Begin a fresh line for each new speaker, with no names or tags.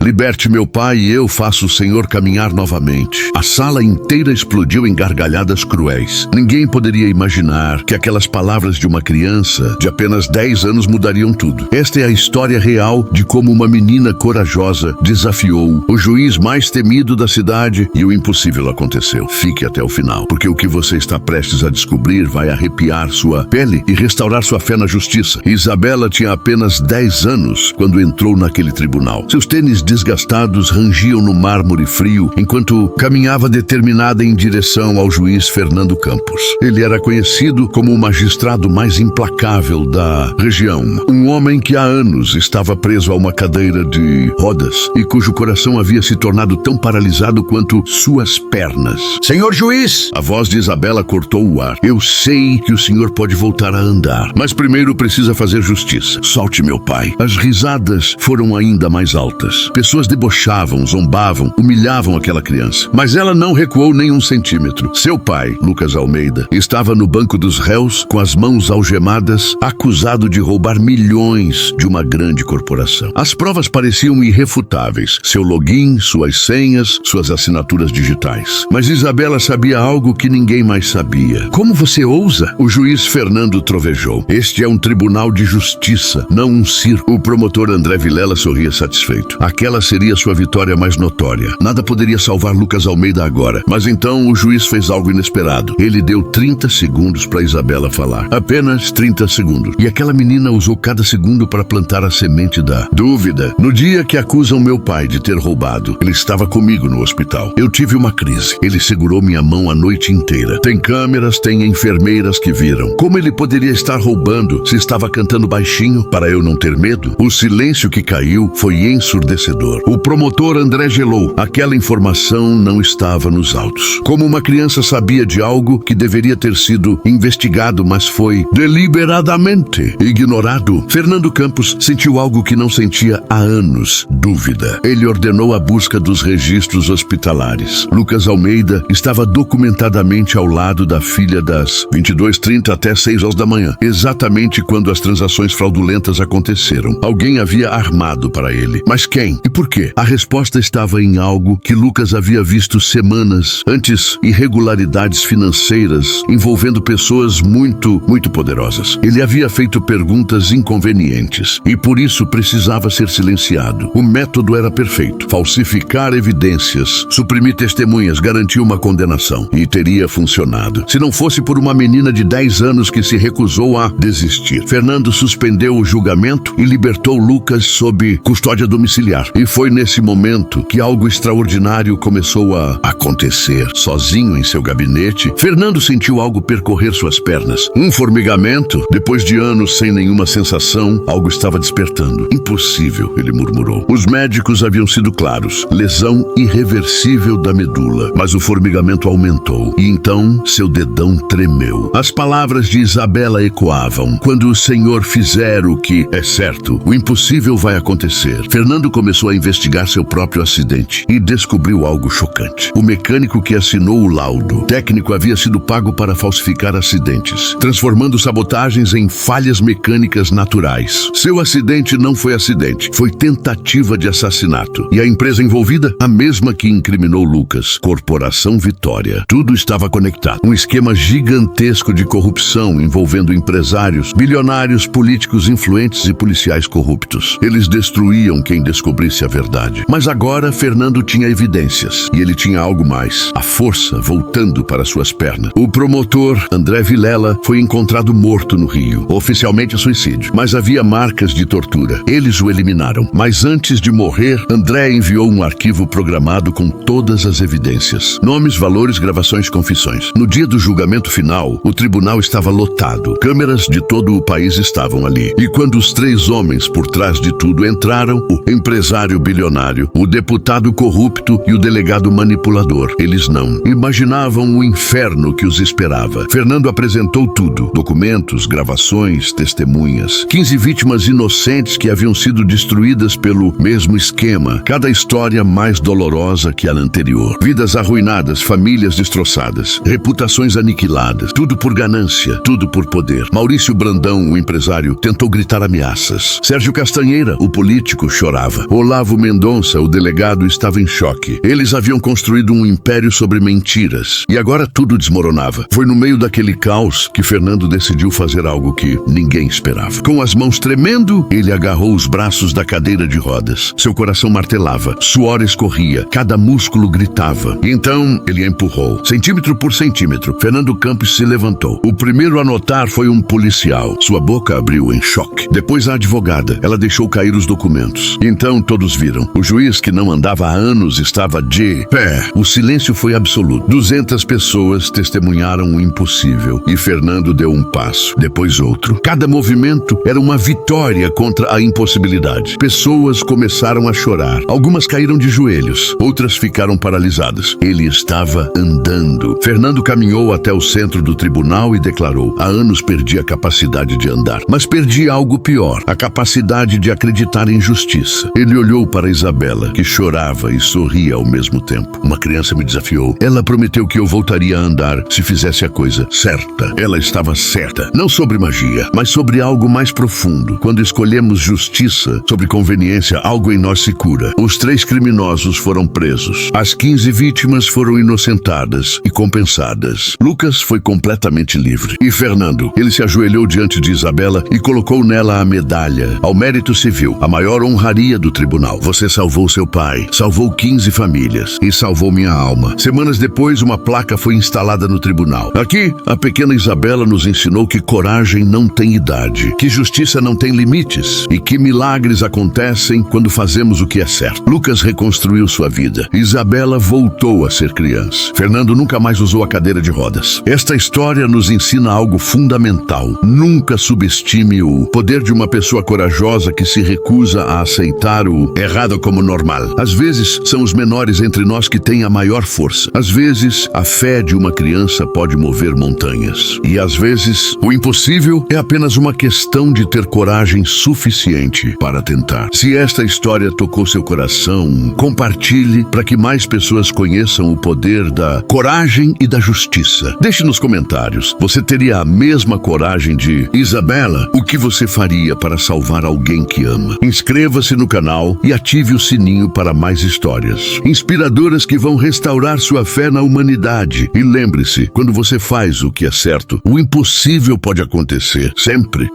Liberte meu pai e eu faço o senhor caminhar novamente. A sala inteira explodiu em gargalhadas cruéis. Ninguém poderia imaginar que aquelas palavras de uma criança de apenas 10 anos mudariam tudo. Esta é a história real de como uma menina corajosa desafiou o juiz mais temido da cidade e o impossível aconteceu. Fique até o final, porque o que você está prestes a descobrir vai arrepiar sua pele e restaurar sua fé na justiça. Isabela tinha apenas 10 anos quando entrou naquele tribunal. Seus tênis desgastados rangiam no mármore frio enquanto caminhava determinada em direção ao juiz Fernando Campos. Ele era conhecido como o magistrado mais implacável da região. Um homem que há anos estava preso a uma cadeira de rodas e cujo coração havia se tornado tão paralisado quanto suas pernas.
Senhor juiz!
A voz de Isabela cortou o ar. Eu sei que o senhor pode voltar a andar, mas primeiro precisa fazer justiça. Solte meu pai. As risadas foram ainda mais altas. Pessoas debochavam, zombavam, humilhavam aquela criança. Mas ela não recuou nem um centímetro. Seu pai, Lucas Almeida, estava no banco dos réus com as mãos algemadas, acusado de roubar milhões de uma grande corporação. As provas pareciam irrefutáveis. Seu login, suas senhas, suas assinaturas digitais. Mas Isabela sabia algo que ninguém mais sabia. Como você ousa? O juiz Fernando trovejou. Este é um tribunal de justiça, não um circo. O promotor André Vilela sorria satisfeito. Aquela seria sua vitória mais notória. Nada poderia salvar Lucas Almeida agora. Mas então o juiz fez algo inesperado. Ele deu 30 segundos para Isabela falar. Apenas 30 segundos. E aquela menina usou cada segundo para plantar a semente da dúvida. No dia que acusam meu pai de ter roubado, ele estava comigo no hospital. Eu tive uma crise. Ele segurou minha mão a noite inteira. Tem câmeras, tem enfermeiras que viram. Como ele poderia estar roubando se estava cantando baixinho para eu não ter medo? O silêncio que caiu foi ensurdecedor. O promotor André gelou. Aquela informação não estava nos autos. Como uma criança sabia de algo que deveria ter sido investigado, mas foi deliberadamente ignorado. Fernando Campos sentiu algo que não sentia há anos: dúvida. Ele ordenou a busca dos registros hospitalares. Lucas Almeida estava documentadamente ao lado da filha das 22h30 até 6 da manhã, exatamente quando as transações fraudulentas aconteceram. Alguém havia armado para ele. Mas quem? E por quê? A resposta estava em algo que Lucas havia visto semanas antes: irregularidades financeiras envolvendo pessoas muito poderosas. Ele havia feito perguntas inconvenientes e por isso precisava ser silenciado. O método era perfeito: falsificar evidências, suprimir testemunhas, garantir uma condenação. E teria funcionado, se não fosse por uma menina de 10 anos que se recusou a desistir. Fernando suspendeu o julgamento e libertou Lucas sob custódia domiciliar. E foi nesse momento que algo extraordinário começou a acontecer. Sozinho em seu gabinete, Fernando sentiu algo percorrer suas pernas. Um formigamento. Depois de anos sem nenhuma sensação, algo estava despertando. Impossível, ele murmurou. Os médicos haviam sido claros: lesão irreversível da medula. Mas o formigamento aumentou. E então seu dedão tremeu. As palavras de Isabela ecoavam: quando o Senhor fizer o que é certo, o impossível vai acontecer. Fernando começou a investigar seu próprio acidente e descobriu algo chocante. O mecânico que assinou o laudo técnico havia sido pago para falsificar acidentes, transformando sabotagens em falhas mecânicas naturais. Seu acidente não foi acidente, foi tentativa de assassinato. E a empresa envolvida? A mesma que incriminou Lucas, Corporação Vitória. Tudo estava conectado. Um esquema gigantesco de corrupção envolvendo empresários, bilionários, políticos influentes e policiais corruptos. Eles destruíam quem descobrisse a verdade. Mas agora Fernando tinha evidências. E ele tinha algo mais: a força voltando para suas pernas. O promotor André Vilela foi encontrado morto no Rio. Oficialmente suicídio, mas havia marcas de tortura. Eles o eliminaram. Mas antes de morrer, André enviou um arquivo programado com todas as evidências: nomes, valores, gravações, confissões. No dia do julgamento final, o tribunal estava lotado. Câmeras de todo o país estavam ali. E quando os 3 homens por trás de tudo entraram: o empresário bilionário, o deputado corrupto e o delegado manipulador. Eles não imaginavam o inferno que os esperava. Fernando apresentou tudo: documentos, gravações, testemunhas. 15 vítimas inocentes que haviam sido destruídas pelo mesmo esquema. Cada história mais dolorosa que a anterior. Vidas arruinadas, famílias destroçadas, reputações aniquiladas. Tudo por ganância, tudo por poder. Maurício Brandão, o empresário, tentou gritar ameaças. Sérgio Castanheira, o político, chorava. Olavo Gustavo Mendonça, o delegado, estava em choque. Eles haviam construído um império sobre mentiras e agora tudo desmoronava. Foi no meio daquele caos que Fernando decidiu fazer algo que ninguém esperava. Com as mãos tremendo, ele agarrou os braços da cadeira de rodas. Seu coração martelava, suor escorria, cada músculo gritava. E então ele a empurrou. Centímetro por centímetro, Fernando Campos se levantou. O primeiro a notar foi um policial. Sua boca abriu em choque. Depois a advogada. Ela deixou cair os documentos. Então todos viram. O juiz, que não andava há anos, estava de pé. O silêncio foi absoluto. 200 pessoas testemunharam o impossível. E Fernando deu um passo, depois outro. Cada movimento era uma vitória contra a impossibilidade. Pessoas começaram a chorar. Algumas caíram de joelhos. Outras ficaram paralisadas. Ele estava andando. Fernando caminhou até o centro do tribunal e declarou: há anos perdi a capacidade de andar, mas perdi algo pior, a capacidade de acreditar em justiça. Ele olhou para Isabela, que chorava e sorria ao mesmo tempo. Uma criança me desafiou. Ela prometeu que eu voltaria a andar se fizesse a coisa certa. Ela estava certa. Não sobre magia, mas sobre algo mais profundo. Quando escolhemos justiça sobre conveniência, algo em nós se cura. Os 3 criminosos foram presos. As 15 vítimas foram inocentadas e compensadas. Lucas foi completamente livre. E Fernando? Ele se ajoelhou diante de Isabela e colocou nela a medalha ao mérito civil, a maior honraria do tribunal. Você salvou seu pai, salvou 15 famílias e salvou minha alma. Semanas depois, uma placa foi instalada no tribunal. Aqui, a pequena Isabela nos ensinou que coragem não tem idade, que justiça não tem limites e que milagres acontecem quando fazemos o que é certo. Lucas reconstruiu sua vida. Isabela voltou a ser criança. Fernando nunca mais usou a cadeira de rodas. Esta história nos ensina algo fundamental. Nunca subestime o poder de uma pessoa corajosa que se recusa a aceitar o errado como normal. Às vezes, são os menores entre nós que têm a maior força. Às vezes, a fé de uma criança pode mover montanhas. E às vezes, o impossível é apenas uma questão de ter coragem suficiente para tentar. Se esta história tocou seu coração, compartilhe para que mais pessoas conheçam o poder da coragem e da justiça. Deixe nos comentários. Você teria a mesma coragem de Isabela? O que você faria para salvar alguém que ama? Inscreva-se no canal e ative o sininho para mais histórias inspiradoras que vão restaurar sua fé na humanidade. E lembre-se, quando você faz o que é certo, o impossível pode acontecer, sempre.